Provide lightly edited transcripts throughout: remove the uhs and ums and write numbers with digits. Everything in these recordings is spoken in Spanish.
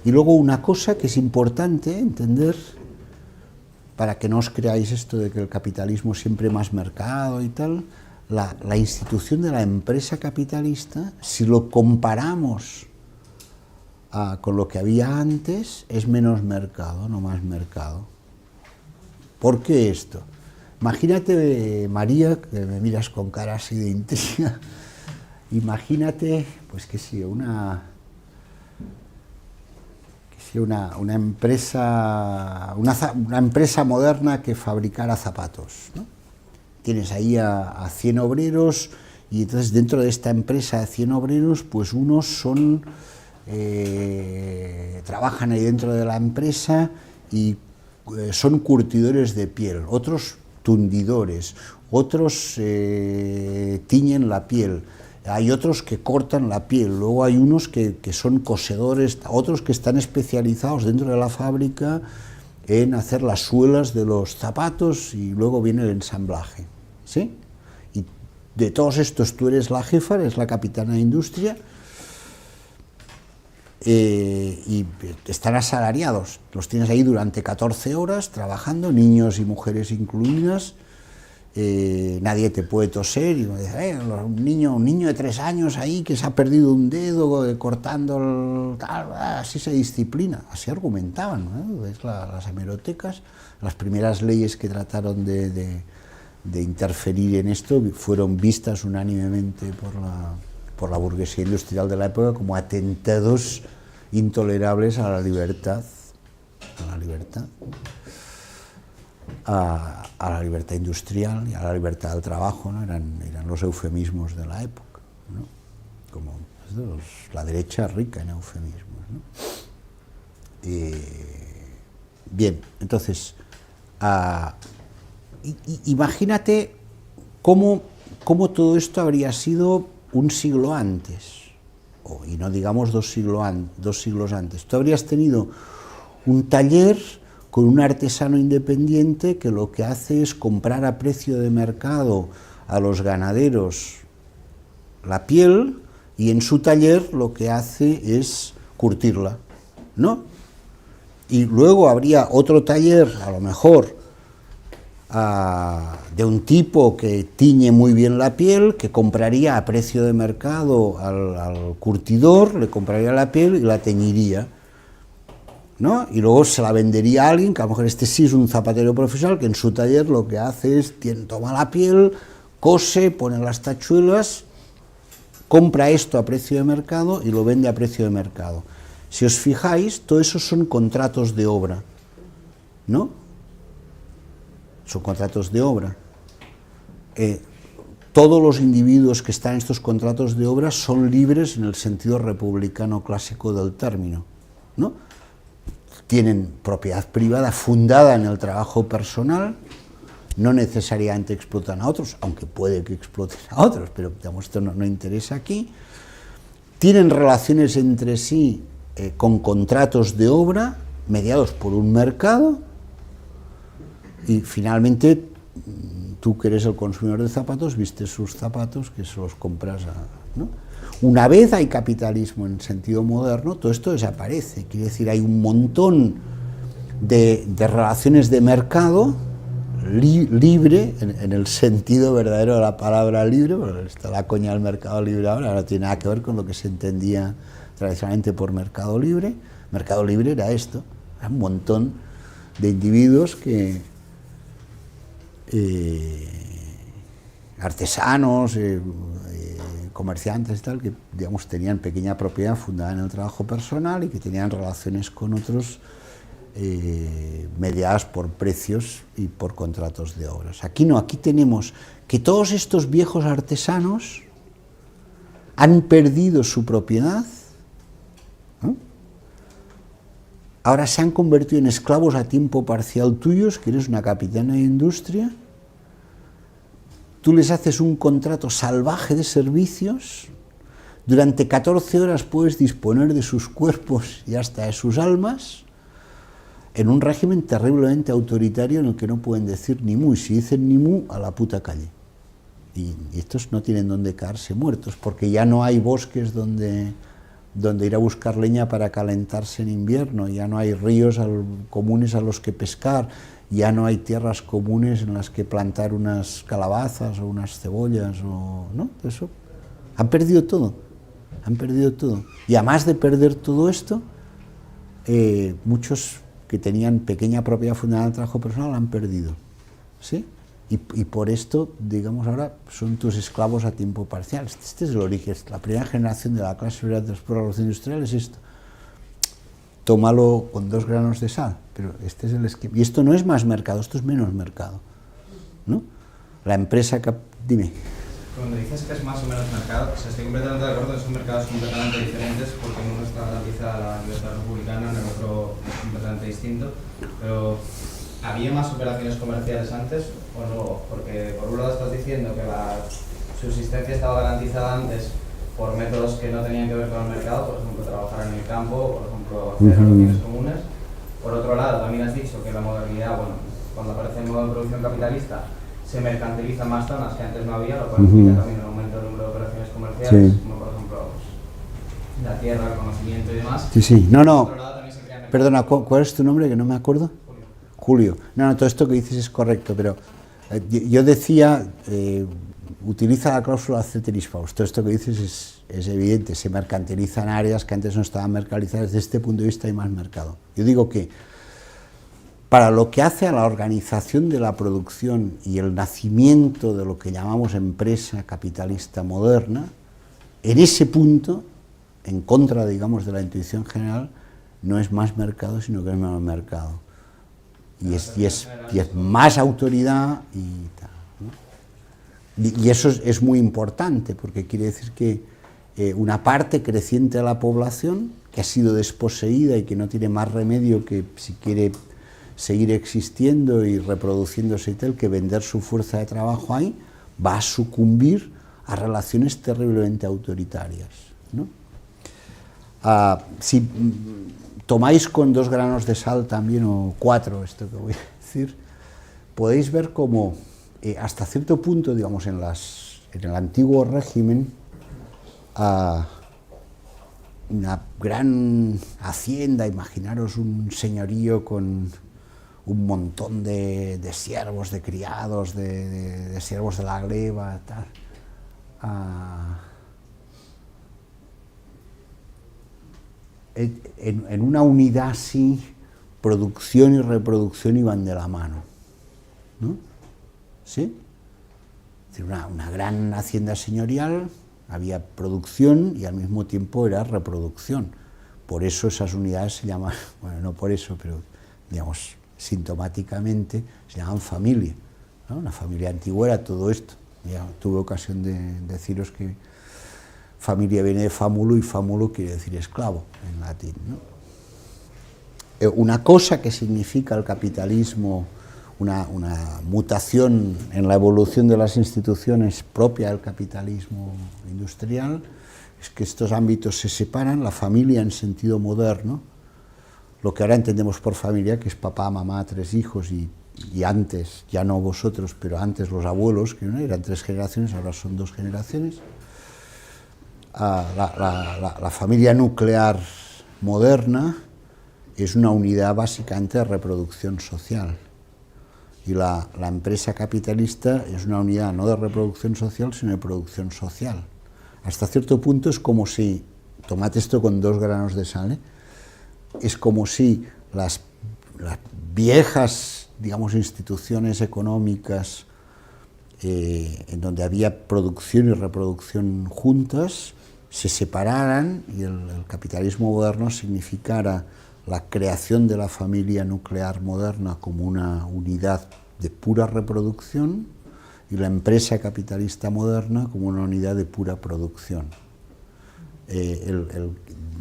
Y luego una cosa que es importante entender, para que no os creáis esto de que el capitalismo siempre más mercado y tal, la institución de la empresa capitalista, si lo comparamos con lo que había antes, es menos mercado, no más mercado. ¿Por qué esto? Imagínate, María, que me miras con cara así de intriga, imagínate, pues que sí, una empresa moderna que fabricara zapatos, ¿no? Tienes ahí a 100 obreros y entonces dentro de esta empresa de 100 obreros, pues unos son, trabajan ahí dentro de la empresa y son curtidores de piel, otros tundidores, otros tiñen la piel, hay otros que cortan la piel, luego hay unos que son cosedores, otros que están especializados dentro de la fábrica en hacer las suelas de los zapatos y luego viene el ensamblaje, ¿sí? Y de todos estos tú eres la jefa, eres la capitana de industria, y están asalariados, los tienes ahí durante 14 horas trabajando, niños y mujeres incluidas. Nadie te puede toser y un niño de 3 años ahí que se ha perdido un dedo cortando tal, así se disciplina, así argumentaban, ¿no? ¿Ves? Las hemerotecas, las primeras leyes que trataron de interferir en esto fueron vistas unánimemente por la burguesía industrial de la época como atentados intolerables a la libertad, a la libertad industrial y a la libertad del trabajo, ¿no? Eran los eufemismos de la época, ¿no? Como la derecha rica en eufemismos, ¿no? Bien, entonces, imagínate cómo todo esto habría sido un siglo antes, y no digamos 2 siglos antes. Tú habrías tenido un taller con un artesano independiente que lo que hace es comprar a precio de mercado a los ganaderos la piel y en su taller lo que hace es curtirla, ¿no? Y luego habría otro taller, a lo mejor, de un tipo que tiñe muy bien la piel, que compraría a precio de mercado al curtidor, le compraría la piel y la teñiría, ¿no? Y luego se la vendería a alguien, que a lo mejor este sí es un zapatero profesional, que en su taller lo que hace es, toma la piel, cose, pone las tachuelas, compra esto a precio de mercado y lo vende a precio de mercado. Si os fijáis, todo eso son contratos de obra, ¿no? Son contratos de obra. Todos los individuos que están en estos contratos de obra son libres en el sentido republicano clásico del término, ¿no? Tienen propiedad privada fundada en el trabajo personal, no necesariamente explotan a otros, aunque puede que exploten a otros, pero digamos, esto no interesa aquí. Tienen relaciones entre sí con contratos de obra mediados por un mercado y finalmente tú que eres el consumidor de zapatos vistes sus zapatos que se los compras ¿no? Una vez hay capitalismo en sentido moderno, todo esto desaparece, quiere decir, hay un montón de relaciones de mercado libre, en el sentido verdadero de la palabra libre, porque está la coña del mercado libre ahora, no tiene nada que ver con lo que se entendía tradicionalmente por mercado libre. Mercado libre era esto, era un montón de individuos que artesanos, comerciantes y tal, que digamos tenían pequeña propiedad fundada en el trabajo personal y que tenían relaciones con otros mediadas por precios y por contratos de obras. Aquí no, aquí tenemos que todos estos viejos artesanos han perdido su propiedad, ¿no? Ahora se han convertido en esclavos a tiempo parcial tuyos, que eres una capitana de industria. Tú les haces un contrato salvaje de servicios, durante 14 horas puedes disponer de sus cuerpos y hasta de sus almas, en un régimen terriblemente autoritario en el que no pueden decir ni mu, y si dicen ni mu, a la puta calle. Y estos no tienen dónde caerse muertos, porque ya no hay bosques donde donde ir a buscar leña para calentarse en invierno, ya no hay ríos comunes a los que pescar, ya no hay tierras comunes en las que plantar unas calabazas o unas cebollas, ¿no? Eso, han perdido todo, han perdido todo. Y además de perder todo esto, muchos que tenían pequeña propiedad fundamental de trabajo personal la han perdido, ¿sí? Y por esto, digamos ahora, son tus esclavos a tiempo parcial. Este es el origen, la primera generación de la clase obrera después de la revolución industrial es esto. Tómalo con 2 granos de sal, pero este es el esquema. Y esto no es más mercado, esto es menos mercado, ¿no? La empresa dime. Cuando dices que es más o menos mercado, o sea, estoy completamente de acuerdo que son mercados completamente diferentes, porque en uno está garantizada la libertad republicana, en el otro completamente distinto, pero ¿había más operaciones comerciales antes o no? Porque por un lado estás diciendo que la subsistencia estaba garantizada antes por métodos que no tenían que ver con el mercado, por ejemplo, trabajar en el campo, por ejemplo, hacer relaciones comunes. Por otro lado, también has dicho que la modernidad, bueno, cuando aparece el modo de producción capitalista, se mercantilizan más zonas que antes no había, lo cual implica también un aumento del número de operaciones comerciales, como por ejemplo pues, la tierra, el conocimiento y demás. Sí, sí, no, Lado, perdona, ¿cuál es tu nombre? Que no me acuerdo. Julio. No, todo esto que dices es correcto, pero yo decía, utiliza la cláusula ceteris paribus. Todo esto que dices es evidente, se mercantilizan áreas que antes no estaban mercantilizadas. Desde este punto de vista hay más mercado. Yo digo que para lo que hace a la organización de la producción y el nacimiento de lo que llamamos empresa capitalista moderna, en ese punto, en contra, digamos, de la intuición general, no es más mercado, sino que es menos mercado. Y es más autoridad y tal, ¿no? Y eso es muy importante, porque quiere decir que una parte creciente de la población, que ha sido desposeída y que no tiene más remedio que, si quiere seguir existiendo y reproduciéndose y tal, que vender su fuerza de trabajo ahí, va a sucumbir a relaciones terriblemente autoritarias, ¿no? Si tomáis con 2 granos de sal también, o 4, esto que voy a decir, podéis ver cómo hasta cierto punto, digamos, en el antiguo régimen, una gran hacienda, imaginaros un señorío con un montón de siervos, de criados, de siervos de la gleba, tal. En una unidad así, producción y reproducción iban de la mano, ¿no? ¿Sí? Es decir, una gran hacienda señorial, había producción y al mismo tiempo era reproducción. Por eso esas unidades se llaman, bueno, no por eso, pero digamos, sintomáticamente se llaman familia, ¿no? La familia antigua era todo esto. Ya tuve ocasión de deciros que familia viene de famulo y famulo quiere decir esclavo en latín, ¿no? Una cosa que significa el capitalismo, una mutación en la evolución de las instituciones propia del capitalismo industrial, es que estos ámbitos se separan, la familia en sentido moderno, lo que ahora entendemos por familia, que es papá, mamá, 3 hijos, y antes, ya no vosotros, pero antes los abuelos, que no eran 3 generaciones, ahora son 2 generaciones. La familia nuclear moderna es una unidad básicamente de reproducción social, y la empresa capitalista es una unidad no de reproducción social, sino de producción social. Hasta cierto punto es como si, tomad esto con 2 granos de sal, ¿eh? Es como si las viejas, digamos, instituciones económicas en donde había producción y reproducción juntas, se separaran y el capitalismo moderno significara la creación de la familia nuclear moderna como una unidad de pura reproducción y la empresa capitalista moderna como una unidad de pura producción.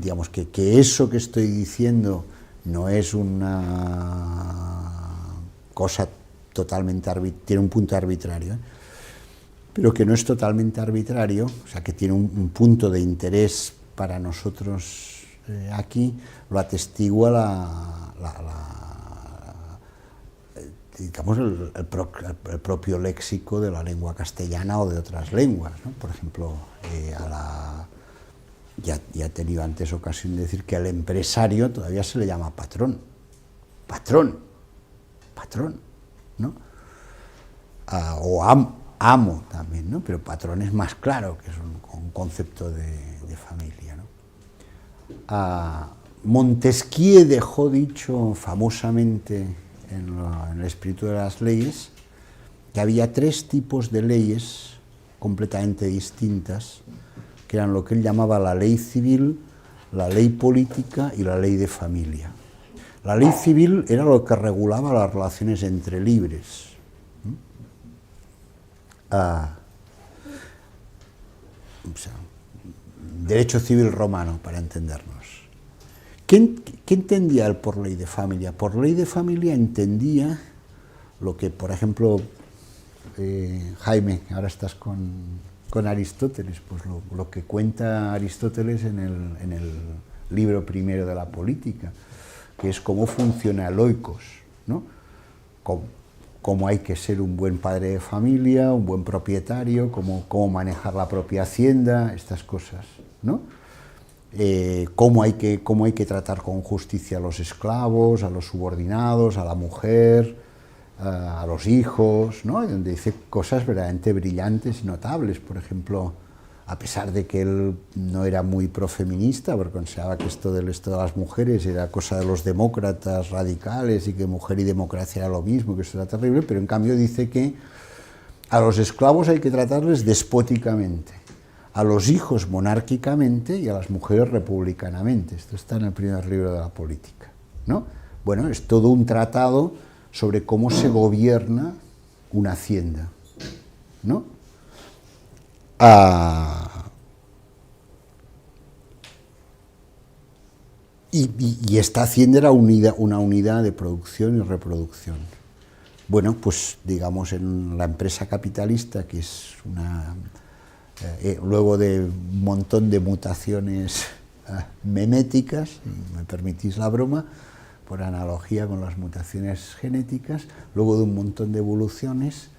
Digamos que eso que estoy diciendo no es una cosa totalmente arbitraria, tiene un punto arbitrario, pero que no es totalmente arbitrario, o sea, que tiene un punto de interés para nosotros aquí, lo atestigua digamos, el propio léxico de la lengua castellana o de otras lenguas, ¿no? Por ejemplo, ya he tenido antes ocasión de decir que al empresario todavía se le llama patrón, ¿no? O amo también, ¿no? Pero patrón es más claro, que es un concepto de familia, ¿no? Montesquieu dejó dicho famosamente en el espíritu de las leyes que había 3 tipos de leyes completamente distintas, que eran lo que él llamaba la ley civil, la ley política y la ley de familia. La ley civil era lo que regulaba las relaciones entre libres. Derecho civil romano, para entendernos. ¿Qué entendía él por ley de familia? Por ley de familia entendía lo que, por ejemplo, Jaime, ahora estás con Aristóteles, pues lo que cuenta Aristóteles en el libro primero de la Política, que es cómo funciona el oikos, ¿no? Cómo hay que ser un buen padre de familia, un buen propietario, cómo manejar la propia hacienda, estas cosas, ¿no? Cómo hay que tratar con justicia a los esclavos, a los subordinados, a la mujer, a los hijos, ¿no? Donde dice cosas verdaderamente brillantes y notables. Por ejemplo, a pesar de que él no era muy profeminista, porque consideraba que esto de las mujeres era cosa de los demócratas radicales y que mujer y democracia era lo mismo, que eso era terrible, pero en cambio dice que a los esclavos hay que tratarles despóticamente, a los hijos monárquicamente y a las mujeres republicanamente. Esto está en el primer libro de la Política, ¿no? Bueno, es todo un tratado sobre cómo se gobierna una hacienda, ¿no? Y esta hacienda era una unidad de producción y reproducción. Bueno, pues digamos en la empresa capitalista, que es luego de un montón de mutaciones meméticas, si me permitís la broma, por analogía con las mutaciones genéticas, luego de un montón de evoluciones,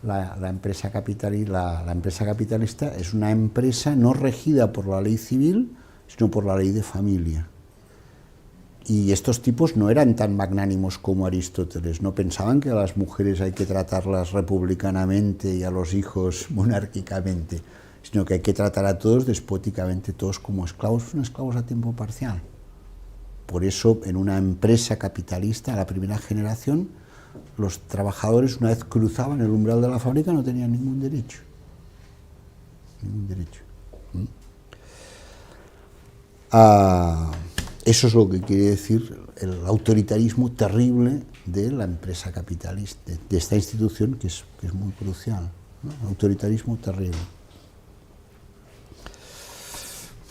la empresa capitalista es una empresa no regida por la ley civil, sino por la ley de familia. Y estos tipos no eran tan magnánimos como Aristóteles, no pensaban que a las mujeres hay que tratarlas republicanamente y a los hijos monárquicamente, sino que hay que tratar a todos despóticamente, todos como esclavos, son esclavos a tiempo parcial. Por eso, en una empresa capitalista, a la primera generación, los trabajadores, una vez cruzaban el umbral de la fábrica, no tenían ningún derecho. Ningún derecho. Eso es lo que quiere decir el autoritarismo terrible de la empresa capitalista, de esta institución que es muy crucial, ¿no? Autoritarismo terrible.